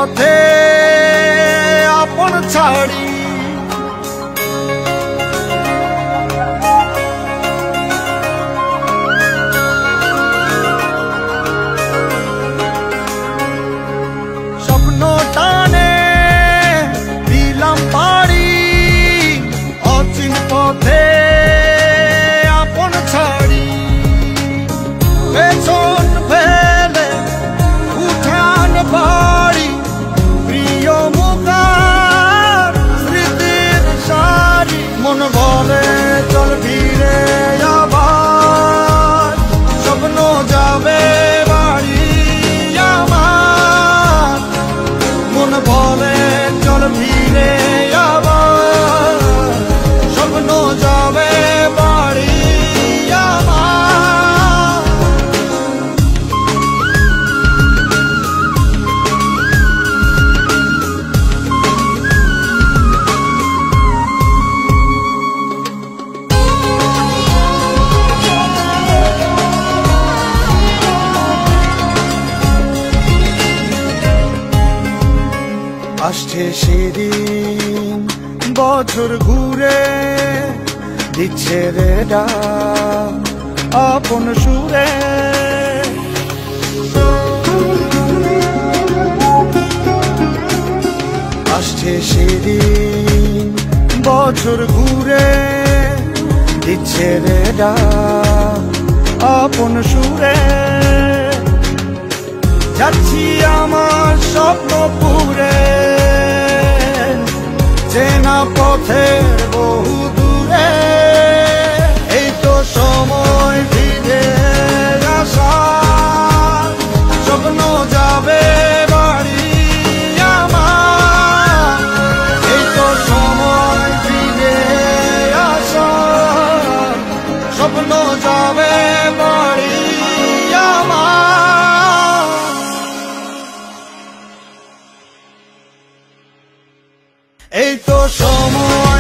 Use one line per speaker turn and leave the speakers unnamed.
পথে আপন ছাড়ি স্বপ্ন টানে দিলাম পাড়ি অচিন পথে আপন ছাড়ি পেছন ফেলে উঠান বাড়ি প্রিয় মুখার স্মৃতির সারি মন বলে চল ফিরে আবার স্বপ্ন যাবে বাড়ি আমার মন বলে চল ফিরে আবার স্বপ্ন যাবে বাড়ি আমার আসছে সেদিন বছর ঘুরে দিচ্ছে রে ডাক আপন সুরে আসছে সেদিন বছর ঘুরে দিচ্ছে রে ডাক আপন সুরে যাচ্ছি আমার স্বপ্ন পুরে চেনা পথের বহু দূরে এই তো সময় ফিরে আসা স্বপ্ন যাবে বাড়ি আমার এই তো সময় ফিরে আসা স্বপ্ন যাবে বাড়ি আমার এই তো সময়